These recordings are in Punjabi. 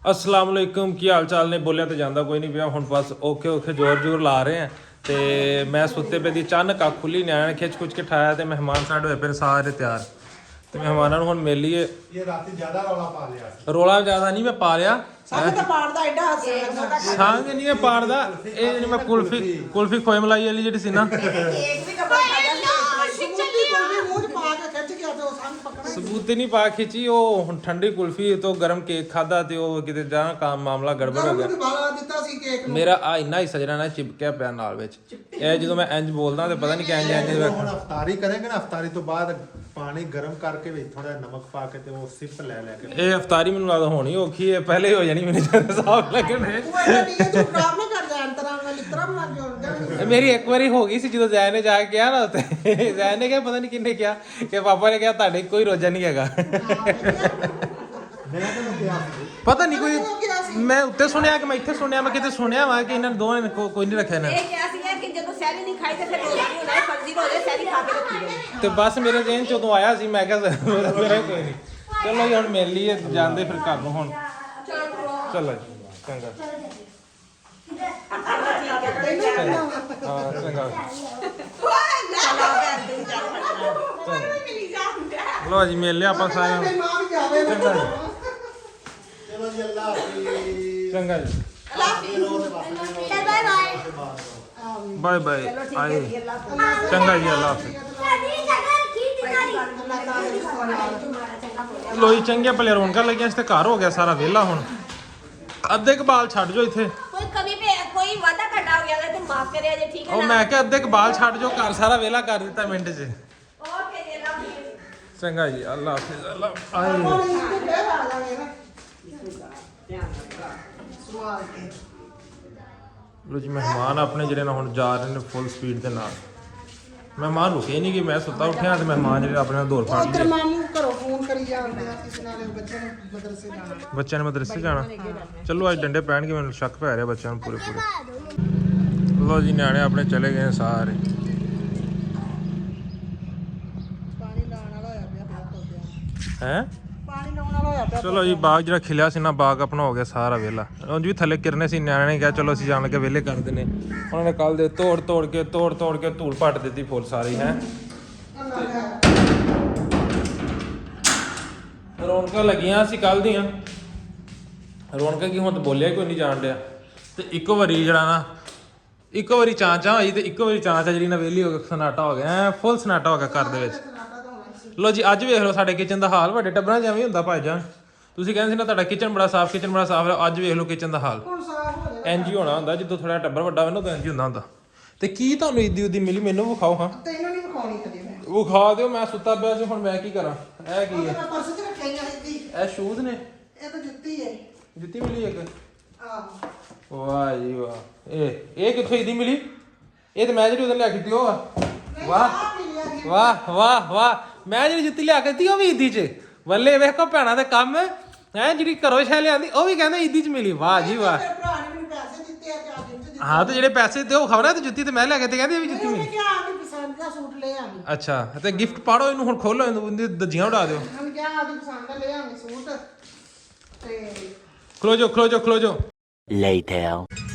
अस्सलाम वालेकुम की हाल चाल ने बोलिया तो जाता कोई नहीं पिया हूँ बस औखे औखे जोर जोर ला रहे हैं तो मैं सुते पे दी अचानक अख खुली न्याया ने खिच खुच के ठाया तो मेहमान साढ़े होए पे सारे तैयार तो मेहमानों को मिल लिए रोला ज्यादा नहीं मैं पा लिया संग नहीं मैं पाड़दा ये मैं कुल्फी कुल्फी खोए मलाई वाली जी सी ना सबूती नहीं पा खिंची वो ठंडी कुल्फी तो गर्म केक खादा ते वो किते जाना काम मामला गड़बड़ हो गया मेरा आ इन्ना हिस्सा जरा ना चिपकिया पिया नाल विच ए ਜਦੋਂ मैं इंज बोलदा ते पता नहीं कि इंज ਹੁਣ ਅਫਤਾਰੀ ਕਰਾਂਗੇ ਨਾ ਅਫਤਾਰੀ ਤੋਂ ਬਾਅਦ ਪਾਣੀ ਗਰਮ ਕਰਕੇ ਵਿੱਚ ਥੋੜਾ ਨਮਕ ਪਾ ਕੇ ਤੇ ਉਹ ਸਿਪ ਲੈ ਲੈ ਕੇ ਇਹ ਅਫਤਾਰੀ ਮੈਨੂੰ ਲੱਗਦਾ ਹੋਣੀ ਔਖੀ ਹੈ ਪਹਿਲੇ ਹੋ ਜਾਣੀ ਮੈਨੂੰ ਜਦੋਂ ਸਾਫ ਲੱਗਣੇ ਮੇਰੀ ਇੱਕ ਵਾਰੀ ਹੋ ਗਈ ਸੀ ਜਦੋਂ ਜ਼ੈਨ ਨੇ ਜਾ ਕੇ ਕਿਹਾ ਨਾ ਉੱਤੇ ਜ਼ੈਨ ਨੇ ਕਿਹਾ ਪਤਾ ਨਹੀਂ ਕਿੰਨੇ ਕਿਹਾ ਕਿ ਪਾਪਾ ਨੇ ਕਿਹਾ ਤੁਹਾਡੇ ਕੋਈ ਰੋਜ਼ਾ ਨਹੀਂ ਹੈਗਾ ਪਤਾ ਨਹੀਂ ਕੋਈ ਮੈਂ ਉੱਤੇ ਸੁਣਿਆ ਕਿ ਮੈਂ ਇੱਥੇ ਸੁਣਿਆ ਮੈਂ ਕਿਤੇ ਸੁਣਿਆ ਵਾ ਕਿ ਇਹਨਾਂ ਦੋਵਾਂ ਨੇ ਕੋਈ ਨਹੀਂ ਰੱਖਿਆ ਨਾ ਇਹ ਕਿਹਾ ਸੀ ਕਿ ਜਦੋਂ ਸੈਰੀ ਨਹੀਂ ਖਾਈ ਤੇ ਫਿਰ ਰੋਜ਼ਾ ਨਹੀਂ ਹੁੰਦਾ ਫਰਜ਼ੀ ਰੋਜ਼ੇ ਸੈਰੀ ਖਾ ਕੇ ਰੱਖੀ ਜਾਏ ਤੇ ਬਸ ਮੇਰੇ ਜੇਨ ਚ ਉਦੋਂ ਆਇਆ ਸੀ ਮੈਂ ਕਿਹਾ ਮੇਰਾ ਕੋਈ ਨਹੀਂ ਚਲੋ ਜੀ ਹੁਣ ਮਿਲ ਲਈਏ ਜਾਂਦੇ ਫਿਰ ਘਰ ਨੂੰ ਹੁਣ ਚਲੋ ਜੀ ਚੰਗਾ ਹਾਂ ਚੰਗਾ ਲੋ ਜੀ ਮਿਲ ਲਿਆ ਆਪਾਂ ਸਾਰੇ ਚਲੋ ਜੀ ਅੱਲਾ ਹਾਫਿਜ਼ ਚੰਗਾ ਜੀ ਬਾਏ ਬਾਏ ਬਾਏ ਆਏ ਚੰਗਾ ਜੀ ਅੱਲਾ ਹਾਫਿਜ਼ ਲੋਈ ਚੰਗੇ ਭਲੇ ਰੌਣਕਾਂ ਲੱਗੀਆਂ ਇਸ ਤੇ ਘਰ ਹੋ ਗਿਆ ਸਾਰਾ ਵਿਹਲਾ ਹੁਣ ਅੱਧੇ ਕਬਾਲ ਛੱਡ ਜੋ ਇੱਥੇ ਕੋਈ ਕਮੀ ਪੇ ਕੋਈ ਵਾਦਾ ਘਟਾ ਹੋ ਗਿਆ ਤੇ ਮਾਫ ਕਰਿਆ ਜੇ ਠੀਕ ਹੈ ਉਹ ਮੈਂ ਕਿਹਾ ਅੱਧੇ ਕਬਾਲ ਛੱਡ ਜੋ ਘਰ ਸਾਰਾ ਵਿਹਲਾ ਕਰ ਦਿੱਤਾ ਮਿੰਟ 'ਚ ਓਕੇ ਜੀ ਅੱਲਾ ਹਾਫਿਜ਼ ਚੰਗਾ ਜੀ ਅੱਲਾ ਹਾਫਿਜ਼ ਅੱਲਾ ਆਏ ਲੋ ਜੀ ਮਹਿਮਾਨ ਆਪਣੇ ਜਿਹੜੇ ਨਾਲ ਹੁਣ ਜਾ ਰਹੇ ਨੇ ਫੁੱਲ ਸਪੀਡ ਦੇ ਨਾਲ ਮਹਿਮਾਨ ਰੁਕੇ ਨਹੀਂ ਕਿ ਮੈਂ ਸੁੱਤਾ ਉੱਠਿਆ ਤੇ ਮਹਿਮਾਨ ਜਿਹੜੇ ਆਪਣੇ ਨਾਲ ਦੌੜ ਫੜ ਲਏ ਮਾਮੂ ਘਰੋਂ ਫੋਨ ਕਰੀ ਜਾਂਦੇ ਆ ਕਿਸੇ ਨਾਲ ਬੱਚਿਆਂ ਨੂੰ ਮਦਰਸੇ ਜਾਣਾ ਚਲੋ ਅੱਜ ਡੰਡੇ ਪੈਣਗੇ ਮੈਨੂੰ ਸ਼ੱਕ ਪੈ ਰਿਹਾ ਬੱਚਿਆਂ ਨੂੰ ਪੂਰੇ ਪੂਰੇ ਲੋ ਜੀ ਨਿਆਣੇ ਆਪਣੇ ਚਲੇ ਗਏ ਸਾਰੇ ਪਾਣੀ ਲਾਉਣ ਵਾਲਾ ਹੋਇਆ ਪਿਆ ਹੱਥ ਹੋ ਗਿਆ ਹੈ ਪਾਣੀ ਲਾਉਣ ਵਾਲਾ ਹੋਇਆ ਪਿਆ ਚਲੋ ਜੀ ਬਾਗ ਜਿਹੜਾ ਖਿਲਿਆ ਸੀ ਨਾ ਬਾਗ ਆਪਣਾ ਹੋ ਗਿਆ ਸਾਰਾ ਵਿਹਲਾ ਉਂਝ ਵੀ ਥੱਲੇ ਕਿਰਨੇ ਸੀ ਨਿਆਣੇ ਨੇ ਕਿਹਾ ਚਲੋ ਅਸੀਂ ਜਾਣ ਕੇ ਵਿਹਲੇ ਕਰ ਦਿੰਨੇ ਉਹਨਾਂ ਨੇ ਕੱਲ ਦੇ ਤੋੜ ਤੋੜ ਕੇ ਧੂੜ ਪੱਟ ਦਿੱਤੀ ਫੁੱਲ ਸਾਰੀ ਹੈ ਰੌਣਕਾਂ ਲੱਗੀਆਂ ਸੀ ਕੱਲ ਦੀਆਂ ਰੌਣਕਾਂ ਕੀ ਹੁਣ ਤਾਂ ਬੋਲਿਆ ਕੋਈ ਨਹੀਂ ਜਾਣ ਡਿਆ ਤੇ ਇੱਕੋ ਵਾਰੀ ਜਿਹੜਾ ਨਾ ਇੱਕੋ ਵਾਰੀ ਚਾਂਚਾ ਹੋਈ ਤੇ ਇੱਕੋ ਵਾਰੀ ਚਾਂਚਾ ਜਿਹੜੀ ਨਾ ਵਿਹਲੀ ਹੋ ਕੇ ਸਨਾਟਾ ਹੋ ਗਿਆ ਫੁੱਲ ਸਨਾਟਾ ਹੋ ਗਿਆ ਘਰ ਦੇ ਵਿੱਚ ਲੋ ਜੀ ਅੱਜ ਵੇਖ ਲਓ ਸਾਡੇ ਕਿਚਨ ਦਾ ਹਾਲ ਵੱਡੇ ਟੱਬਰਾਂ 'ਚ ਐਵੇਂ ਹੁੰਦਾ ਭਾਈਜਾਨ ਤੁਸੀਂ ਕਹਿੰਦੇ ਸੀ ਨਾ ਤੁਹਾਡਾ ਕਿਚਨ ਬੜਾ ਸਾਫ਼ ਹੈ ਅੱਜ ਵੇਖ ਲਓ ਕਿਚਨ ਦਾ ਹਾਲ ਇੰਜ ਹੀ ਹੋਣਾ ਹੁੰਦਾ ਜਦੋਂ ਥੋੜਾ ਟੱਬਰ ਵੱਡਾ ਹੋਵੇ ਨਾ ਤਾਂ ਇੰਜ ਹੀ ਹੁੰਦਾ ਤੇ ਕੀ ਤੁਹਾਨੂੰ ਇੱਦੀ ਉਦੀ ਮਿਲੀ ਮੈਨੂੰ ਵਿਖਾਓ ਹਾਂ ਤੈਨੂੰ ਨਹੀਂ ਵਿਖਾਉਣੀ ਕਦੇ ਮੈਂ ਵਿਖਾ ਦਿਓ ਮੈਂ ਸੁੱਤਾ ਪਿਆ ਸੀ ਹੁਣ ਮੈਂ ਕੀ ਕਰਾਂ ਇਹ ਕੀ ਹੈ ਮੈਂ ਪਰਸ ਚ ਰੱਖਿਆ ਸੀ ਇਹ ਸ਼ੂਜ਼ ਨੇ ਇਹ ਤਾਂ ਜੁੱਤੀ ਹੈ ਜੁੱਤੀ ਮਿਲੀ ਇੱਕ ਆਹ ਵਾਹ ਜੀ ਵਾਹ ਇਹ ਕਿੱਥੋਂ ਇੱਦੀ ਮਿਲੀ ਇਹ ਤੇ ਮੈਂ ਜਿਹੜੀ ਉਹਦੇ ਲਿਆ ਕੀਤੀ ਉਹ ਆ ਵਾਹ ਮੈਂ ਜਿਹੜੀ ਜੁੱਤੀ ਲਿਆ ਕੇ ਦਿੱਤੀ ਉਹ ਵੀ ਈਦੀ 'ਚ ਬੱਲੇ ਵੇਖੋ ਭੈਣਾਂ ਦੇ ਕੰਮ ਹੈ ਜਿਹੜੀ ਘਰੋਂ ਸ਼ੈ ਲਿਆਂਦੀ ਉਹ ਵੀ ਕਹਿੰਦੇ ਈਦੀ 'ਚ ਮਿਲੀ ਵਾਹ ਜੀ ਵਾਹ ਮੇਰੇ ਭਰਾ ਨੇ ਮੈਨੂੰ ਪੈਸੇ ਦਿੱਤੇ ਆ ਚਾਰ ਦਿਨ ਚ ਹਾਂ ਤੇ ਜਿਹੜੇ ਪੈਸੇ ਦਿੱਤੇ ਉਹ ਖਬਰਾਂ ਤੇ ਜੁੱਤੀ ਤੇ ਮੈਂ ਲਿਆ ਕੇ ਤੇ ਕਹਿੰਦੀ ਇਹ ਵੀ ਜੁੱਤੀ ਉਹਨੇ ਮਿਲੀ ਕਿਹਾ ਆਦੀ ਪਸੰਦ ਦਾ ਸੂਟ ਲੈ ਆਵੀਂ ਅੱਛਾ ਤੇ ਗਿਫਟ ਪਾੜੋ ਇਹਨੂੰ ਹੁਣ ਖੋਲੋ ਇਹਨੂੰ ਦਜੀਆਂ ਉਡਾ ਦਿਓ ਉਹਨੇ ਕਿਹਾ ਆਦੀ ਪਸੰਦ ਦਾ ਲੈ ਆਵੀਂ ਸੂਟ ਤੇ ਖਲੋ ਜੋ Later.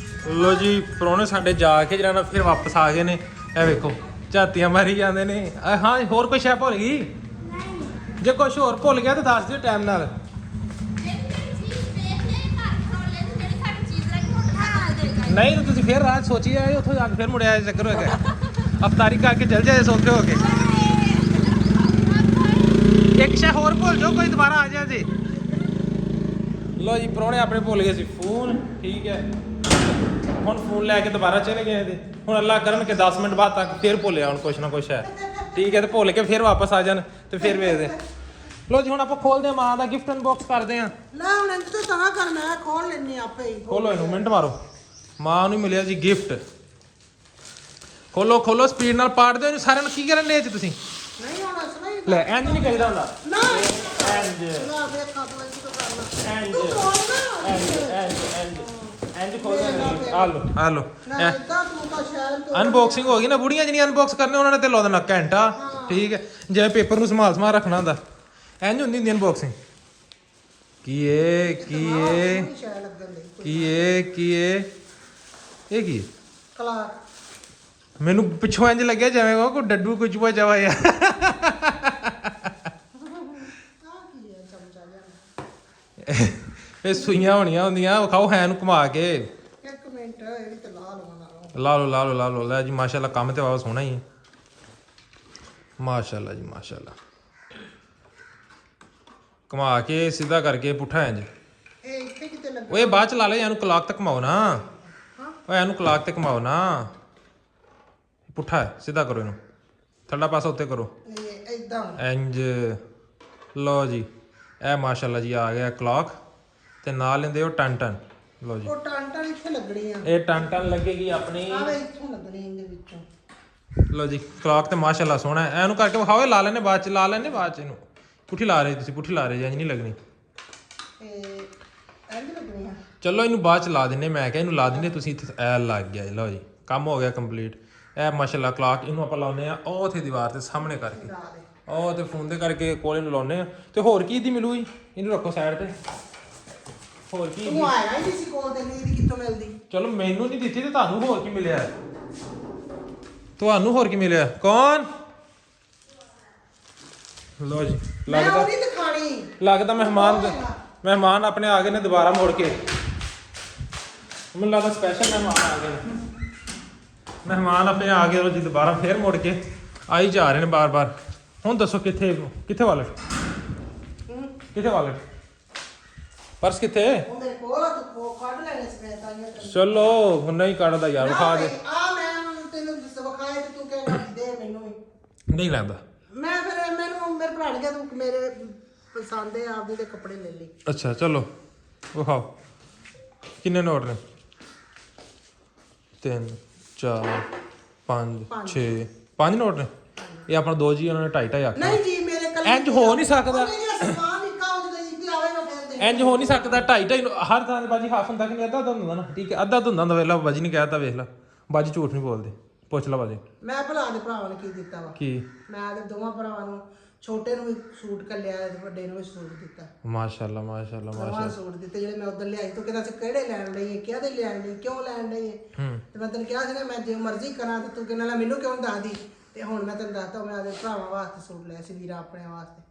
ਲੋ ਜੀ ਪ੍ਰਾਹੁਣੇ ਸਾਡੇ ਜਾ ਕੇ ਜਿਹੜਾ ਨਾ ਫਿਰ ਵਾਪਸ ਆ ਗਏ ਨੇ ਇਹ ਵੇਖੋ ਝਾਤੀਆਂ ਮਾਰੀ ਜਾਂਦੇ ਨੇ ਹਾਂ ਹੋਰ ਕੋਈ ਸ਼ੈ ਭੁੱਲ ਗਈ ਜੇ ਕੁਝ ਹੋਰ ਭੁੱਲ ਗਿਆ ਤਾਂ ਦੱਸ ਦਿਓ ਟਾਈਮ ਨਾਲ ਨਹੀਂ ਤਾਂ ਤੁਸੀਂ ਫਿਰ ਰਾਤ ਸੋਚੀ ਆਏ ਉੱਥੋਂ ਜਾ ਕੇ ਫਿਰ ਮੁੜਿਆ ਚੱਕਰ ਹੋ ਗਿਆ ਅਫਤਾਰੀ ਕਰਕੇ ਚੱਲ ਜਾਏ ਸੌਖੇ ਹੋ ਕੇ ਇੱਕ ਸ਼ੈ ਹੋਰ ਭੁੱਲ ਜਾਓ ਕੋਈ ਦੁਬਾਰਾ ਆ ਜਾ ਜੀ ਲੋ ਜੀ ਪ੍ਰਾਹੁਣੇ ਆਪਣੇ ਭੁੱਲ ਗਏ ਸੀ ਫੋਨ ਠੀਕ ਹੈ ਹੁਣ ਫੋਨ ਲੈ ਕੇ ਦੁਬਾਰਾ ਚਲੇ ਗਏ ਤੇ ਹੁਣ ਅੱਲਾ ਕਰਨ ਕੇ 10 ਮਿੰਟ ਬਾਅਦ ਤੱਕ ਫਿਰ ਭੁੱਲਿਆ ਹੁਣ ਕੁਛ ਨਾ ਕੁਛ ਹੈ ਠੀਕ ਹੈ ਤੇ ਭੁੱਲ ਕੇ ਫਿਰ ਵਾਪਸ ਆ ਜਾਣ ਤੇ ਫਿਰ ਵੇਖਦੇ ਲੋ ਜੀ ਹੁਣ ਆਪਾਂ ਖੋਲਦੇ ਆ ਮਾਂ ਦਾ ਗਿਫਟ ਅਨਬਾਕਸ ਕਰਦੇ ਆ ਲੈ ਹੁਣ ਇੰਜ ਤਾਂ ਤਾਂ ਕਰ ਮੈਂ ਖੋਲ ਲੈਣੀ ਆਪੇ ਹੀ ਖੋਲੋ ਇਹਨੂੰ ਮਿੰਟ ਮਾਰੋ ਮਾਂ ਨੂੰ ਮਿਲਿਆ ਜੀ ਗਿਫਟ ਖੋਲੋ ਸਪੀਡ ਨਾਲ ਪਾੜ ਦਿਓ ਇਹਨੂੰ ਸਾਰਿਆਂ ਨੂੰ ਕੀ ਕਰਨ ਲਿਆ ਜੀ ਤੁਸੀਂ ਨਹੀਂ ਹੁਣ ਇਸ ਨਹੀਂ ਲੈ ਇੰਜ ਨਹੀਂ ਕਰੀਦਾ ਹੁੰਦਾ ਨਾ ਇੰਜ ਨਾ ਵੇਖਾ ਤੂੰ ਇੰਜ ਤਾਂ ਕਰਨਾ ਇੰਜ ਤੂੰ ਖੋਲ ਨਾ ਇੰਜ ਖੋਲਦੇ ਆ ਲੋ ਨਾ ਇਦਾਂ ਤੂੰ ਤਾਂ ਸ਼ਾਇਦ ਤੂੰ ਅਨਬਾਕਸਿੰਗ ਹੋ ਗਈ ਨਾ ਬੁੜੀਆਂ ਜਿਹਨੀ ਅਨਬਾਕਸ ਕਰਨੇ ਉਹਨਾਂ ਨੇ ਤੇ ਲਾ ਦੇਣਾ ਘੰਟਾ ਠੀਕ ਹੈ ਜਿਵੇਂ ਪੇਪਰ ਨੂੰ ਸੰਭਾਲ ਰੱਖਣਾ ਹੁੰਦਾ ਇੰਜ ਹੁੰਦੀ ਅਨਬਾਕਸਿੰਗ ਕੀ ਏ ਕੀ ਏ ਨਹੀਂ ਸ਼ਾਇਦ ਲੱਗਣ ਦੇ ਕੀ ਏ ਕੀ ਏ ਇਹ ਕੀ ਏ? ਕਲਾ ਮੈਨੂੰ ਪਿੱਛੋਂ ਇੰਜ ਲੱਗਿਆ ਜਿਵੇਂ ਉਹ ਕੋਈ ਡੱਡੂ ਕੁਝ ਪਚਾ ਹੋਇਆ ਆ ਕੀ ਹੈ ਚਮਚਾ ਜਿਹਾ ਇਹ ਸੂਈਆਂ ਹੋਣੀਆਂ ਹੁੰਦੀਆਂ ਖਾਓ ਹੈ ਨੂੰ ਘੁਮਾ ਕੇ ਇੱਕ ਮਿੰਟ ਇਹਦੀ ਤੇ ਲਾ ਲਵਾਂ ਨਾਲੋਂ ਲਾ ਲਓ ਲਾ ਲਓ ਲਾ ਲਓ ਲੈ ਜੀ ਮਾਸ਼ਾਅੱਲਾ ਕੰਮ ਤੇ ਵਾਵਾ ਸੋਹਣਾ ਹੀ ਹੈ ਮਾਸ਼ਾਅੱਲਾ ਜੀ ਮਾਸ਼ਾਅੱਲਾ ਘੁਮਾ ਕੇ ਸਿੱਧਾ ਕਰਕੇ ਪੁੱਠਾ ਇੰਜ ਇਹ ਇੱਥੇ ਕਿਤੇ ਲੱਗ ਓਏ ਬਾਅਦ ਚ ਲਾ ਲੈ ਇਹਨੂੰ ਕਲਾਕ ਤੱਕ ਘੁਮਾਓ ਨਾ ਓਏ ਇਹਨੂੰ ਕਲਾਕ ਤੇ ਘੁਮਾਓ ਨਾ ਪੁੱਠਾ ਹੈ ਸਿੱਧਾ ਕਰੋ ਇਹਨੂੰ ਥੱਲਾ ਪਾਸਾ ਉੱਤੇ ਕਰੋ ਇਹ ਇਦਾਂ ਇੰਜ ਲਓ ਜੀ ਇਹ ਮਾਸ਼ਾਅੱਲਾ ਜੀ ਆ ਗਿਆ ਕਲਾਕ ਤੇ ਨਾਲ ਲੈਂਦੇ ਹੋ ਟਨ ਟਨ ਲਓ ਜੀ ਉਹ ਟਾਂਟਾਂ ਇੱਥੇ ਲੱਗਣੀ ਆ ਇਹ ਟਨ ਟਨ ਲੱਗੇਗੀ ਆਪਣੀ ਆਵੇ ਇੱਥੋਂ ਲੱਗਣੀ ਇਹਦੇ ਵਿੱਚੋਂ ਲਓ ਜੀ ਕਲਾਕ ਤੇ ਮਾਸ਼ਾਅੱਲਾ ਸੋਹਣਾ ਹੈ ਇਹਨੂੰ ਕਰਕੇ ਵਿਖਾਓ ਇਹ ਲਾ ਲੈਣੇ ਬਾਅਦ ਚ ਲਾ ਲੈਣੇ ਬਾਅਦ ਚ ਇਹਨੂੰ ਪੁੱਠੀ ਲਾ ਰਹੇ ਤੁਸੀਂ ਪੁੱਠੀ ਲਾ ਰਹੇ ਜੀ ਇੰਜ ਨਹੀਂ ਲੱਗਣੀ ਇਹ ਇੰਜ ਲੱਗਣੀ ਆ ਚਲੋ ਇਹਨੂੰ ਬਾਅਦ ਚ ਲਾ ਦਿੰਨੇ ਮੈਂ ਕਿਹਾ ਇਹਨੂੰ ਲਾ ਦਿੰਨੇ ਤੁਸੀਂ ਇੱਥੇ ਐ ਲੱਗ ਗਿਆ ਜੀ ਲਓ ਜੀ ਕੰਮ ਹੋ ਗਿਆ ਕੰਪਲੀਟ ਇਹ ਮਾਸ਼ਾਅੱਲਾ ਕਲਾਕ ਇਹਨੂੰ ਆਪਾਂ ਲਾਉਨੇ ਆ ਉਹ ਉੱਥੇ ਦੀਵਾਰ ਤੇ ਸਾਹਮਣੇ ਕਰਕੇ ਲਾ ਦੇ ਉਹ ਤੇ ਫੋਨ ਦੇ ਕਰਕੇ ਕੋਲ ਇਹਨੂੰ ਲਾਉਨੇ ਆ ਤੇ ਹੋਰ ਕੀ ਦੀ ਮਿਲੂ ਜੀ ਇਹਨੂੰ ਰੱਖੋ ਸਾਈਡ ਤੇ ਹੋਰ ਕੀ ਤੂੰ ਆਇਆ ਹੀ ਨਹੀਂ ਸੀ ਕੋਲ ਤੇ ਨਹੀਂ ਕਿੱਥੋਂ ਮਿਲਦੀ ਚਲੋ ਮੈਨੂੰ ਨਹੀਂ ਦਿੱਤੀ ਤੇ ਤੁਹਾਨੂੰ ਹੋਰ ਕੀ ਮਿਲਿਆ ਤੁਹਾਨੂੰ ਹੋਰ ਕੀ ਮਿਲਿਆ ਕੌਣ ਲੋ ਜੀ ਮੈਂ ਲੱਗਦਾ ਉਹ ਨਹੀਂ ਦਿਖਾਣੀ ਲੱਗਦਾ ਮਹਿਮਾਨ ਆਪਣੇ ਆ ਗਏ ਨੇ ਦੁਬਾਰਾ ਮੁੜ ਕੇ ਮੈਨੂੰ ਲੱਗਦਾ ਸਪੈਸ਼ਲ ਮਹਿਮਾਨ ਆ ਗਏ ਨੇ ਮਹਿਮਾਨ ਆਪਣੇ ਆ ਗਏ ਰੋ ਜੀ ਦੁਬਾਰਾ ਫੇਰ ਮੁੜ ਕੇ ਆਈ ਜਾ ਰਹੇ ਨੇ ਬਾਰ-ਬਾਰ ਹੁਣ ਦੱਸੋ ਕਿੱਥੇ ਵਾਲਟ ਕਿੱਥੇ ਵਾਲਟ ਪਰਸ ਕਿੱਥੇ ਉਹ ਮੇਰੇ ਕੋਲ ਆ ਤੂੰ ਕੱਢ ਲੈਣੇ ਸੀ ਮੈਂ ਤਾਂ ਇਹ ਚਲੋ ਹੁਣ ਨਹੀਂ ਕੱਢਦਾ ਯਾਰ ਵਿਖਾ ਦੇ ਆ ਮੈਂ ਹੁਣ ਤੈਨੂੰ ਵਿਖਾਏ ਤੇ ਤੂੰ ਕਹਿੰਦਾ ਦੇ ਮੈਨੂੰ ਵੀ ਨਹੀਂ ਲੈਂਦਾ ਮੈਂ ਫਿਰ ਮੈਨੂੰ ਮੇਰੇ ਭਰਾ ਨੇ ਕਿਹਾ ਤੂੰ ਮੇਰੇ ਪਸੰਦ ਹੈ ਆਪਦੇ ਦੇ ਕੱਪੜੇ ਲੈ ਲਈ ਅੱਛਾ ਚਲੋ ਵਿਖਾਓ ਕਿੰਨੇ ਨੋਟ ਨੇ 3 4 5 6 5 ਨੋਟ ਨੇ ਇਹ ਆਪਣਾ ਦੋ ਜੀ ਉਹਨਾਂ ਨੇ 2.5 ਆਖਿਆ ਨਹੀਂ ਜੀ ਮੇਰੇ ਕੱਲ ਇੰਜ ਹੋ ਨਹੀਂ ਸਕਦਾ ਸਮਾਨ ਨਿੱਕਾ ਹੋ ਜਦੋਂ ਜੀ ਆਵੇਗਾ ਫਿਰ ਦੇ ਇੰਜ ਹੋ ਨਹੀਂ ਸਕਦਾ 2.5 ਹਰ ਥਾਂ ਤੇ ਬਾਜੀ ਹਾਫ ਹੁੰਦਾ ਕਿ ਨਹੀਂ ਅੱਧਾ ਹੁੰਦਾ ਨਾ ਠੀਕ ਹੈ ਅੱਧਾ ਹੁੰਦਾ ਵੇਖ ਲਾ ਬਾਜੀ ਨੇ ਕਹਿਤਾ ਵੇਖ ਲਾ ਬਾਜੀ ਝੂਠ ਨਹੀਂ ਬੋਲਦੇ ਪੁੱਛ ਲਾ ਬਾਜੀ ਮੈਂ ਭਰਾ ਦੇ ਭਰਾਵਾਂ ਨੇ ਕੀ ਦਿੱਤਾ ਵਾ ਕੀ ਮੈਂ ਤੇ ਦੋਵਾਂ ਭਰਾਵਾਂ ਨੂੰ ਛੋਟੇ ਨੂੰ ਵੀ ਸੂਟ ਕੱਲਿਆ ਤੇ ਵੱਡੇ ਨੂੰ ਵੀ ਸੂਟ ਦਿੱਤਾ ਮਾਸ਼ਾਅੱਲਾ ਮਾਸ਼ਾਅੱਲਾ ਦੋਵਾਂ ਸੂਟ ਦਿੱਤੇ ਜਿਹੜੇ ਮੈਂ ਉਧਰ ਲਿਆਈ ਤੂੰ ਕਹਿੰਦਾ ਸੀ ਕਿਹੜੇ ਲੈਣ ਲਈ ਹੈ ਕਿਹਦੇ ਲੈਣ ਲਈ ਕਿਉਂ ਲੈਣ ਲਈ ਹੈ ਤੇ ਮੈਂ ਤੈਨੂੰ ਕਿਹਾ ਸੀ ਨਾ ਮੈਂ ਜੇ ਮਰਜ਼ੀ ਕਰਾਂ ਤੇ ਤੂੰ ਕਹਿੰਦਾ ਮੈਨੂੰ ਕਿਉਂ ਦੱਸਦੀ ਤੇ ਹੁਣ ਮੈਂ ਤੈਨੂੰ ਦੱਸਦਾ ਮੈਂ ਆਪਣੇ ਭਰਾਵਾਂ ਵਾਸਤੇ ਸੂਟ ਲਿਆ ਸੀ ਵੀਰਾ ਆਪਣੇ ਵਾਸਤੇ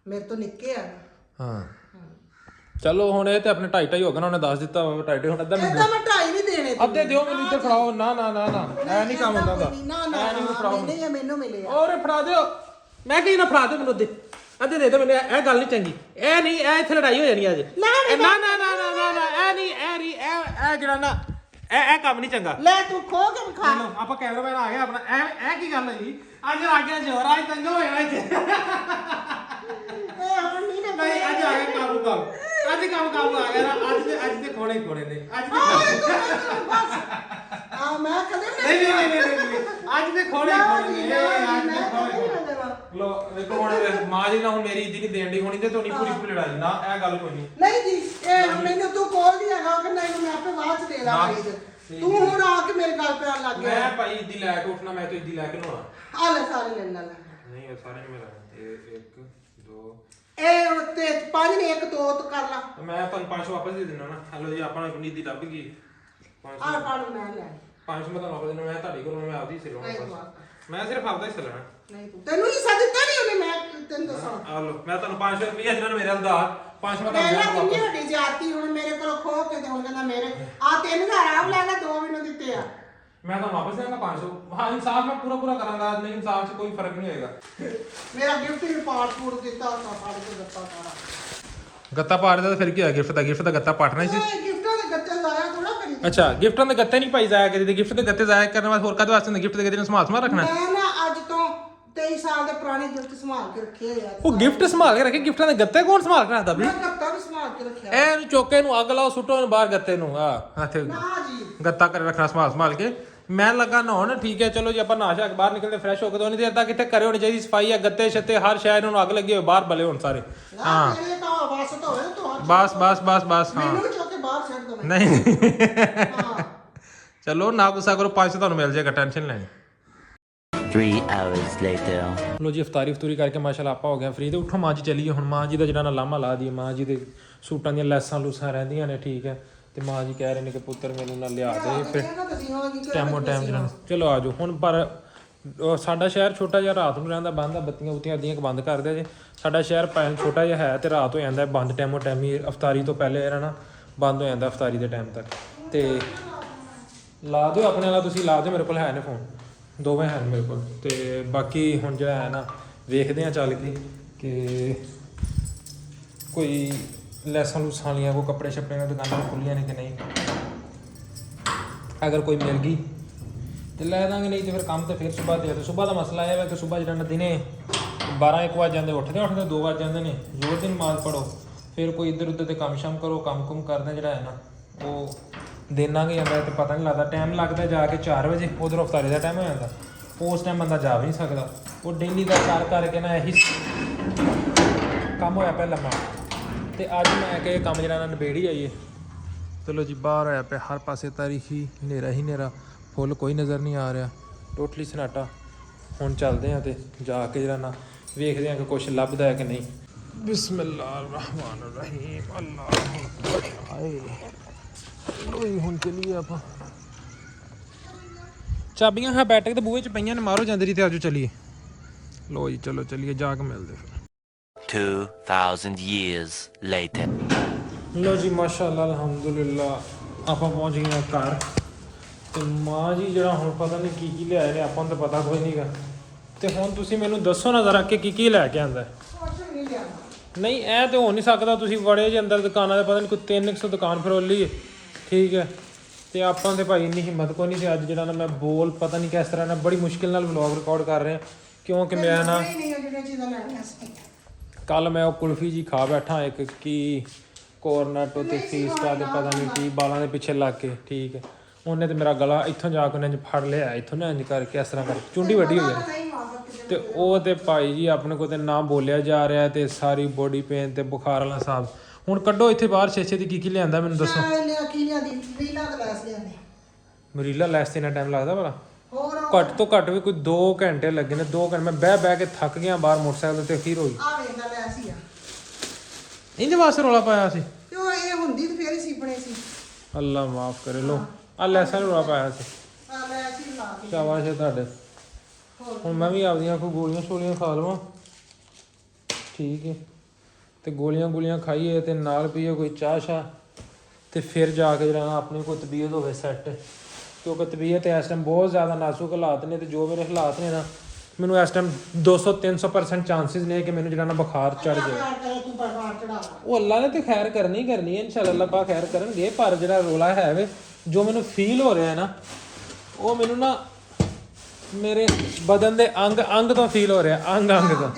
ਮੇਰੇ ਤੋਂ ਨਿੱਕੇ ਆ ਹਾਂ ਚਲੋ ਹੁਣ ਇਹ ਤੇ ਆਪਣੇ 2.5 ਹੋ ਗਏ ਨਾ ਉਹਨੇ ਦੱਸ ਦਿੱਤਾ 2.5 ਹੁਣ ਅੱਧਾ ਮੈਨੂੰ ਤਾਂ ਮੈਂ 2.5 ਨਹੀਂ ਦੇਣੇ ਅੱਧੇ ਦਿਓ ਮੈਨੂੰ ਇੱਧਰ ਫੜਾਓ ਨਾ ਨਾ ਨਾ ਨਾ ਐ ਨਹੀਂ ਕੰਮ ਹੁੰਦਾ ਦਾ ਨਾ ਨਾ ਨਹੀਂ ਇਹ ਮੈਨੂੰ ਮਿਲੇ ਆ ਔਰ ਫੜਾ ਦਿਓ ਮੈਂ ਕਹੀ ਨਾ ਫੜਾ ਦਿਓ ਮੈਨੂੰ ਅੱਧੇ ਦੇ ਦਿਓ ਮੈਨੂੰ ਇਹ ਗੱਲ ਨਹੀਂ ਚੰਗੀ ਇਹ ਨਹੀਂ ਇਹ ਇੱਥੇ ਲੜਾਈ ਹੋ ਜਾਣੀ ਅੱਜ ਨਾ ਨਾ ਨਾ ਨਾ ਨਾ ਨਾ ਇਹ ਨਹੀਂ ਇਹ ਜਿਹੜਾ ਨਾ ਇਹ ਕੰਮ ਨਹੀਂ ਚੰਗਾ ਲੈ ਤੂੰ ਖੋ ਕੇ ਵਿਖਾ ਚਲੋ ਆਪਾਂ ਕੈਮਰਾਮੈਨ ਆ ਗਿਆ ਆਪਣਾ ਇਹ ਕੀ ਗੱਲ ਹੈ ਜੀ ਅੱਜ ਆ ਗਿਆ ਜੋਰ ਅੱਜ ਤੰਗ ਹੋਇਆ ਇੱਥੇ ਇਹ ਹੁਣ ਨਹੀਂ ਨਾ ਨਹੀਂ ਅੱਜ ਆ ਗਿਆ ਕੰਮ ਅੱਜ ਕੰਮ ਆ ਗਿਆ ਨਾ ਅੱਜ ਦੇ ਖੋਣੇ ਨੇ ਅੱਜ ਦੇ ਬਸ ਆ ਮੈਂ ਕਦੇ ਨਹੀਂ ਅੱਜ ਦੇ ਖੋਣੇ ਨੇ ਅੱਜ ਦੇ ਖੋਣੇ ਲੋ ਵੇਖੋ ਹੁਣ ਮਾਂ ਜੀ ਨਾਲ ਹੁਣ ਮੇਰੀ ਇੱਜ਼ਤ ਨਹੀਂ ਦੇਣ ਦੀ ਹੋਣੀ ਤੇ ਤੁਹਾਡੀ ਪੂਰੀ ਲੜਾਈ ਨਾ ਇਹ ਗੱਲ ਕੋਈ ਨਹੀਂ ਨਹੀਂ ਜੀ ਇਹ ਮੈਨੂੰ ਤੂੰ ਕੋਲ ਨਹੀਂ ਹੈਗਾ ਕਿ ਨਹੀਂ ਮੈਂ ਆਪੇ ਬਾਅਦ ਚ ਦੇ ਦਾਂ ਤੂੰ ਹੁਣ ਆ ਕੇ ਮੇਰੇ ਗੱਲ ਪਿਆਰ ਲੱਗ ਗਿਆ ਮੈਂ ਭਾਈ ਇੱਦੀ ਲੈ ਕੇ ਉੱਠਣਾ ਮੈਂ ਤਾਂ ਇੱਦੀ ਲੈ ਕੇ ਨਹਾਉਣਾ ਆ ਲੈ ਸਾਰੇ ਲੈ ਲੈ ਨਹੀਂ ਇਹ ਸਾਰੇ ਨਹੀਂ ਮੇਰਾ ਇਹ 1 2 ਇਹ ਹੁਣ ਤੇ 5 ਨੇ 1 2 ਤੋਂ ਕਰ ਲਾ ਮੈਂ ਤੁਹਾਨੂੰ 500 ਵਾਪਸ ਦੇ ਦਿੰਦਾ ਨਾ ਹਲੋ ਜੀ ਆਪਾਂ ਨੂੰ ਨੀਤੀ ਲੱਭ ਗਈ 500 ਆ ਕਾੜ ਮੈਂ ਲੈ 500 ਮੈਂ ਤੁਹਾਨੂੰ ਵਾਪਸ ਦੇਣਾ ਮੈਂ ਤੁਹਾਡੀ ਕੋਲੋਂ ਮੈਂ ਆਪਦੀ ਸਿਰੋਂ ਬਸ ਮੈਂ ਸਿਰਫ ਆਪਦਾ ਹਿੱਸਾ ਲੈਣਾ ਨਹੀਂ ਤੂੰ ਤੈਨੂੰ ਹੀ ਸੱਦ ਦਿੱਤਾ ਨਹੀਂ ਉਹਨੇ ਮੈਂ ਤੈਨੂੰ ਦੱਸਾਂ ਆ ਲੋ ਮੈਂ ਤੁਹਾਨੂੰ 500 ਰੁਪਏ ਜਿਹਨਾਂ ਨੇ ਮੇਰੇ ਨਾਲ ਦਾ 500 ਮੈਂ ਪਹਿਲਾਂ ਤੁਹਾਨੂੰ ਕਿੰਨੀ ਵੱਡੀ ਜਾਤੀ ਹੁਣ ਮੇਰੇ ਕੋਲੋਂ ਖੋ ਕੇ ਤੇ ਹੁਣ ਕਹਿੰਦਾ ਮੇਰੇ ਆ 3000 ਆਪ ਲੈ ਲੈ 2 ਮੈਨੂੰ ਦਿੱਤੇ ਆ ਮੈਂ ਤੁਹਾਨੂੰ ਵਾਪਸ ਦੇਵਾਂਗਾ 500 ਹਾਂ ਇਨਸਾਫ ਮੈਂ ਪੂਰਾ ਕਰਾਂਗਾ ਨਹੀਂ ਇਨਸਾਫ 'ਚ ਕੋਈ ਫਰਕ ਨਹੀਂ ਹੋਏਗਾ ਮੇਰਾ ਗਿਫਟ ਵੀ ਪਾਸਪੋਰਟ ਦਿੱਤਾ ਤਾਂ ਫੜ ਕੇ ਦਿੱਤਾ ਸਾਰਾ ਗੱਤਾ ਪਾੜ ਦਾ ਫਿਰ ਕੀ ਹੋਇਆ ਗਿਫਟ ਦਾ ਗੱਤਾ ਪਾਟਣਾ ਹੀ ਸੀ ਇਹ ਗਿਫਟਾਂ ਦੇ ਗੱਤੇ ਲਾਇਆ ਥੋੜਾ ਕਰੀ ਅੱਛਾ ਗਿਫਟਾਂ ਦੇ ਗੱਤੇ ਨਹੀਂ ਪਾਈ ਜਾਇਆ ਕਰੀ ਗਿਫਟ ਦੇ ਗੱਤੇ ਜ਼ਾਇਆ ਕਰਨ ਵਾਸਤੇ ਹੋਰ ਕਾਹਦੇ ਵਾਸਤੇ ਹੁੰਦੇ ਗਿਫਟ ਦੇ ਗੱਤੇ ਨੂੰ ਸੰਭਾਲ ਰੱਖਣਾ ਮੈਂ ਨਾ ਅੱਜ ਤੋਂ 23 ਸਾਲ ਦੇ ਪੁਰਾਣੇ ਗਿਫਟ ਸੰਭਾਲ ਕੇ ਰੱਖੇ ਆ ਯਾਰ ਉਹ ਗਿਫਟ ਸੰਭਾਲ ਕੇ ਰੱਖੇ ਗਿਫਟਾਂ ਦੇ ਗੱਤੇ ਕੌਣ ਸੰਭਾਲ ਕੇ ਰੱਖਦਾ ਵੀ ਮੈਂ ਗੱਤਾ ਵੀ ਸੰਭਾਲ ਕੇ ਰੱਖਿਆ ਐਨੂੰ ਚੋਕੇ ਨੂੰ ਅੱਗ ਲਾਓ ਸੁੱਟੋ ਇਹਨੂੰ ਬਾਹਰ ਗੱਤੇ ਨੂੰ ਆ ਇੱਥੇ ਨਾ ਜੀ ਗੱਤਾ ਕਰ ਰੱਖਣਾ ਸੰਭਾਲ ਕੇ ਮੈਂ ਲੱਗਾ ਨਹਾਉਣ ਠੀਕ ਹੈ ਚਲੋ ਜੀ ਆਪਾਂ ਨਹਾ ਸ਼ਾ ਕੇ ਬਾਹਰ ਨਿਕਲਦੇ ਫਰੈਸ਼ ਹੋ ਕੇ ਦੋਨੀ ਦੇਰ ਤੱਕ ਕਿੱਥੇ ਕਰੇ ਹੋਣੀ ਚਾਹੀਦੀ ਸਫਾਈ ਆ ਗੱਤੇ ਛੱਤੇ ਹਰ ਸ਼ਹਿਰ ਨੂੰ ਅੱਗ ਲੱਗੀ ਹੋਵੇ ਬਾਹਰ ਬਲੇ ਹੋਣ ਸਾਰੇ ਹਾਂ ਮੇਰੇ ਤਾਂ ਆਵਾਜ਼ ਤਾਂ ਹੋਵੇ ਤੂੰ ਬਸ ਹਾਂ ਮੈਨੂੰ ਚੁੱਕ ਕੇ ਬਾਹਰ ਛੱਡ ਦੋ ਨਹੀਂ ਹਾਂ ਚਲੋ ਨਾ ਗੁੱਸਾ ਕਰੋ 500 ਤੁਹਾਨੂੰ ਮਿਲ ਜਾਏਗਾ ਟੈਨਸ਼ਨ ਲੈਣੀ 3 hours later. ਲੋ ਜੀ ਇਫਤਾਰੀ ਕਰਕੇ ਮਾਸ਼ਾਅੱਲਾ ਆਪਾਂ ਹੋ ਗਏ ਫ੍ਰੀ ਤੇ ਉੱਠੋ ਮਾਂ ਜੀ ਚੱਲੀਏ ਹੁਣ ਮਾਂ ਜੀ ਦਾ ਜਿਹੜਾ ਨਾ ਲਾਮਾ ਲਾ ਦਈਏ ਮਾਂ ਜੀ ਦੇ ਸੂਟਾਂ ਦੀਆਂ ਲੈਸਾਂ ਲੂਸਾਂ ਰਹਿੰਦੀਆਂ ਨੇ, ਠੀਕ ਹੈ। ਤੇ ਮਾਂ ਜੀ ਕਹਿ ਰਹੇ ਨੇ ਕਿ ਪੁੱਤਰ ਮੈਨੂੰ ਨਾ ਲਿਆ ਦੇ ਫਿਰ ਟਾਈਮੋ ਟਾਈਮ ਜਿਹੜਾ। ਚਲੋ ਆ ਜਾਓ ਹੁਣ। ਪਰ ਸਾਡਾ ਸ਼ਹਿਰ ਛੋਟਾ ਜਿਹਾ, ਰਾਤ ਨੂੰ ਰਹਿੰਦਾ ਬੰਦ ਆ, ਬੱਤੀਆਂ ਬੁੱਤੀਆਂ ਅੱਧੀਆਂ ਬੰਦ ਕਰਦੇ ਜੇ। ਸਾਡਾ ਸ਼ਹਿਰ ਛੋਟਾ ਜਿਹਾ ਹੈ ਤੇ ਰਾਤ ਹੋ ਜਾਂਦਾ ਬੰਦ, ਟਾਈਮੋ ਟਾਈਮ ਹੀ ਅਫਤਾਰੀ ਤੋਂ ਪਹਿਲੇ ਜਿਹੜਾ ਨਾ ਬੰਦ ਹੋ ਜਾਂਦਾ ਅਫਤਾਰੀ ਦੇ ਟਾਈਮ ਤੱਕ। ਤੇ ਲਾ ਦਿਓ ਆਪਣੇ ਵਾਲਾ, ਤੁਸੀਂ ਲਾ ਦਿਓ, ਮੇਰੇ ਕੋਲ ਹੈ ਨੇ ਫੋਨ, ਦੋਵੇਂ ਹਨ ਮੇਰੇ ਕੋਲ। ਤੇ ਬਾਕੀ ਹੁਣ ਜਿਹੜਾ ਹੈ ਨਾ ਵੇਖਦੇ ਹਾਂ ਚੱਲ ਕੇ ਕਿ ਕੋਈ ਲੈਸਾਂ ਲੂਸਾਂ ਵਾਲੀਆਂ ਕੋਈ ਕੱਪੜੇ ਛੱਪੜੇ ਦੀਆਂ ਦੁਕਾਨਾਂ ਖੁੱਲੀਆਂ ਨੇ ਕਿ ਨਹੀਂ। ਅਗਰ ਕੋਈ ਮਿਲ ਗਈ ਤੇ ਲੈ ਦਾਂਗੇ, ਨਹੀਂ ਤੇ ਫਿਰ ਕੰਮ ਤੇ ਫਿਰ ਸੁਬਾਹ ਤੇ ਸੁਬਾਹ ਦਾ ਮਸਲਾ ਇਹ ਹੈ ਕਿ ਸੁਬਾਹ ਜਿਹੜਾ ਦਿਨੇ 12-1 ਵਜ ਜਾਂਦੇ, ਉੱਠਦੇ 2 ਵਜ ਜਾਂਦੇ ਨੇ, ਜ਼ੋਰ ਦੀ ਨਮਾਜ਼ ਪੜ੍ਹੋ, ਫਿਰ ਕੋਈ ਇੱਧਰ ਉੱਧਰ ਦੇ ਕੰਮ ਸ਼ਮ ਕਰੋ, ਕੰਮ ਕੁਮ ਕਰਦੇ ਜਿਹੜਾ ਹੈ ਨਾ ਉਹ ਦਿਨ ਲੰਘ ਜਾਂਦਾ ਤੇ ਪਤਾ ਨਹੀਂ ਲੱਗਦਾ। ਟਾਈਮ ਲੱਗਦਾ ਜਾ ਕੇ 4 ਵਜੇ, ਉਧਰੋਂ ਅਫਤਾਰੀ ਦਾ ਟਾਈਮ ਹੋ ਜਾਂਦਾ, ਉਸ ਟਾਈਮ ਬੰਦਾ ਜਾ ਵੀ ਨਹੀਂ ਸਕਦਾ। ਉਹ ਡੇਲੀ ਦਾ ਕਰਕੇ ਨਾ ਇਹੀ ਕੰਮ ਹੋਇਆ ਪਿਆ ਲੰਮਾ। ਤੇ ਅੱਜ ਮੈਂ ਕਿ ਇਹ ਕੰਮ ਜਿਹੜਾ ਨਾ ਨਿਬੇੜ ਹੀ ਆਈਏ। ਚਲੋ ਜੀ, ਬਾਹਰ ਹੋਇਆ ਪਿਆ ਹਰ ਪਾਸੇ ਤਾਰੀਖੀ, ਹਨੇਰਾ ਹੀ ਹਨੇਰਾ, ਫੁੱਲ ਕੋਈ ਨਜ਼ਰ ਨਹੀਂ ਆ ਰਿਹਾ, ਟੋਟਲੀ ਸਨਾਟਾ। ਹੁਣ ਚੱਲਦੇ ਹਾਂ ਤੇ ਜਾ ਕੇ ਜਿਹੜਾ ਨਾ ਵੇਖਦੇ ਹਾਂ ਕਿ ਕੁਛ ਲੱਭਦਾ ਹੈ ਕਿ ਨਹੀਂ। ਬਿਸਮਿਲ੍ਲਾਹਿਰ ਰਹਿਮਾਨਿਰ ਰਹੀਮ। ਅੱਲਾਹ ਹਾਏ ਲੋਈ। ਹੁਣ ਚੱਲੀਏ ਆਪਾਂ। ਚਾਬੀਆਂ ਹਾਂ ਬੈਠਕ ਤੇ ਬੂਹੇ 'ਚ ਪਈਆਂ ਨੇ, ਮਾਰੋ ਜਾਂਦੇ ਜੀ ਤੇ ਆਜੋ ਚੱਲੀਏ। ਲੋ ਜੀ ਚਲੋ ਚੱਲੀਏ, ਜਾ ਕੇ ਮਿਲਦੇ ਫਿਰ। 2000 years later. ਲੋ ਜੀ ਮਾਸ਼ਾਅੱਲਾ ਅਲਹਮਦੁਲਿਲਾ ਆਪਾਂ ਪਹੁੰਚ ਗਏ ਹਾਂ ਘਰ। ਤੇ ਮਾਂ ਜੀ ਜਿਹੜਾ ਹੁਣ ਪਤਾ ਨਹੀਂ ਕੀ ਲਿਆਏ ਨੇ, ਆਪਾਂ ਨੂੰ ਤਾਂ ਪਤਾ ਕੋਈ ਨਹੀਂਗਾ। ਤੇ ਹੁਣ ਤੁਸੀਂ ਮੈਨੂੰ ਦੱਸੋ ਨਾ ਜ਼ਰਾ ਕਿ ਕੀ ਲੈ ਕੇ ਆਂਦਾ। ਨਹੀਂ ਇਹ ਤੇ ਹੋ ਨਹੀਂ ਸਕਦਾ, ਤੁਸੀਂ ਬੜੇ ਜੇ ਅੰਦਰ ਦੁਕਾਨਾਂ ਦੇ ਪਤਾ ਨਹੀਂ ਕੋਈ 300 ਦੁਕਾਨ ਫਰੋਲੀ ਹੈ, ਠੀਕ ਹੈ। ਤੇ ਆਪਾਂ ਤੇ ਭਾਈ ਇੰਨੀ ਹਿੰਮਤ ਕੋਈ ਨਹੀਂ ਸੀ ਅੱਜ ਜਿਹੜਾ ਨਾ ਮੈਂ ਬੋਲ ਪਤਾ ਨਹੀਂ ਕਿਸ ਤਰ੍ਹਾਂ ਨਾ ਬੜੀ ਮੁਸ਼ਕਿਲ ਨਾਲ ਵਲੌਗ ਰਿਕਾਰਡ ਕਰ ਰਿਹਾ, ਕਿਉਂਕਿ ਮੈਂ ਨਾ ਕੱਲ ਮੈਂ ਉਹ ਕੁਲਫੀ ਜੀ ਖਾ ਬੈਠਾ ਇੱਕ ਕੀ ਕੋਰਨਟ ਤੇ ਫੀਸਟਾ ਤੇ ਪਤਾ ਨਹੀਂ ਕੀ ਬਾਲਾਂ ਦੇ ਪਿੱਛੇ ਲੱਗ ਕੇ, ਠੀਕ ਹੈ। ਉਹਨੇ ਤੇ ਮੇਰਾ ਗਲਾ ਇੱਥੋਂ ਜਾ ਕੇ ਉਹਨੇ ਫੜ ਲਿਆ, ਇੱਥੋਂ ਨਾ ਇੰਝ ਕਰਕੇ ਇਸ ਤਰ੍ਹਾਂ ਕਰਕੇ ਚੁੰਡੀ ਵੱਡੀ ਹੋ ਜਾਣੀ। ਤੇ ਉਹ ਤੇ ਭਾਈ ਜੀ ਆਪਣੇ ਕੋਲ ਤੇ ਨਾ ਬੋਲਿਆ ਜਾ ਰਿਹਾ ਤੇ ਸਾਰੀ ਬੋਡੀ ਪੇਨ ਤੇ ਬੁਖਾਰ ਵਾਲਾ ਹਿਸਾਬ। ਹੁਣ ਕੱਢੋ ਇੱਥੇ ਬਾਹਰ ਛੇ ਦੀ ਕੀ ਲਿਆਂਦਾ ਮੈਨੂੰ ਦੱਸੋ। ਮਰੀਲਾ ਲੈਸ ਤੇ ਇੰਨਾ ਟਾਈਮ ਲੱਗਦਾ ਭਲਾ? ਘੱਟ ਤੋਂ ਘੱਟ ਵੀ ਕੋਈ 2 ਘੰਟੇ ਲੱਗੇ ਨੇ। 2 ਘੰਟੇ ਮੈਂ ਬਹਿ ਕੇ ਥੱਕ ਗਿਆ ਬਾਹਰ ਮੋਟਰਸਾਈਕਲ ਤੇ, ਅਖੀਰ ਹੋਈ। ਇਹਦੇ ਵਾਸਤੇ ਰੌਲਾ ਪਾਇਆ ਸੀ ਤੇ ਉਹ ਇਹ ਹੁੰਦੀ ਤੇ ਫੇਰ ਹੀ ਸੀਪਣੇ ਸੀ। ਅੱਲਾ ਮਾਫ ਕਰੇ। ਲੋ ਆ ਲੈਸਾਂ ਰੌਲਾ ਪਾਇਆ ਸੀ। ਸ਼ਾਬਾਸ਼ ਹੈ ਤੁਹਾਡੇ। ਹੁਣ ਮੈਂ ਵੀ ਆਪਦੀਆਂ ਕੋਈ ਗੋਲੀਆਂ ਛੋਲੀਆਂ ਖਾ ਲਵਾਂ, ਠੀਕ ਹੈ। ਤੇ ਗੋਲੀਆਂ ਖਾਈਏ ਤੇ ਨਾਲ ਪੀਏ ਕੋਈ ਚਾਹ ਸ਼ਾਹ, ਤੇ ਫਿਰ ਜਾ ਕੇ ਜਿਹੜਾ ਆਪਣੀ ਕੋਈ ਤਬੀਅਤ ਹੋਵੇ ਸੈੱਟ। ਕਿਉਂਕਿ ਤਬੀਅਤ ਇਸ ਟਾਈਮ ਬਹੁਤ ਜ਼ਿਆਦਾ ਨਾਜ਼ੁਕ ਹਾਲਾਤ ਨੇ। ਤੇ ਜੋ ਮੇਰੇ ਹਾਲਾਤ ਨੇ ਨਾ, ਮੈਨੂੰ ਇਸ ਟਾਈਮ 200-300% ਚਾਂਸਿਸ ਨੇ ਕਿ ਮੈਨੂੰ ਜਿਹੜਾ ਨਾ ਬੁਖਾਰ ਚੜ ਜਾਏ। ਉਹ ਅੱਲਾ ਨੇ ਤੇ ਖੈਰ ਕਰਨੀ ਹੈ, ਇਨਸ਼ਾਅੱਲਾ ਅੱਲਾ ਪਾ ਖੈਰ ਕਰਨਗੇ। ਪਰ ਜਿਹੜਾ ਰੋਲਾ ਹੈ ਵੇ, ਜੋ ਮੈਨੂੰ ਫੀਲ ਹੋ ਰਿਹਾ ਹੈ ਨਾ, ਉਹ ਮੈਨੂੰ ਨਾ ਮੇਰੇ ਬਦਨ ਦੇ ਅੰਗ ਤੋਂ ਫੀਲ ਹੋ ਰਿਹਾ, ਅੰਗ ਤੋਂ।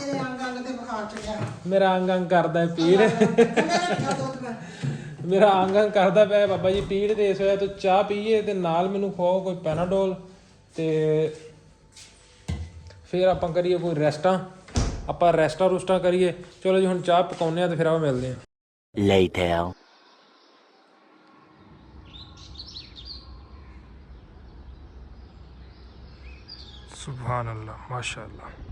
ਮੇਰਾ ਅੰਗ ਕਰਦਾ ਪੀੜ, ਮੇਰਾ ਅੰਗ ਕਰਦਾ ਪਿਆ ਬਾਬਾ ਜੀ ਪੀੜ। ਤੇ ਇਸ ਵਜ੍ਹਾ ਤੋਂ ਚਾਹ ਪੀਏ ਤੇ ਨਾਲ ਮੈਨੂੰ ਖਵਾਓ ਕੋਈ ਪੈਨਾਡੋਲ, ਤੇ ਫਿਰ ਆਪਾਂ ਕਰੀਏ ਕੋਈ ਰੈਸਟਾਂ, ਆਪਾਂ ਰੈਸਟਾਂ ਕਰੀਏ। ਚਲੋ ਜੀ ਹੁਣ ਚਾਹ ਪਕਾਉਂਦੇ ਹਾਂ ਤੇ ਫਿਰ ਆਪਾਂ ਮਿਲਦੇ ਹਾਂ Later. ਸੁਭਾਨ ਅੱਲਾਹ, ਮਾਸ਼ਾਅੱਲਾਹ।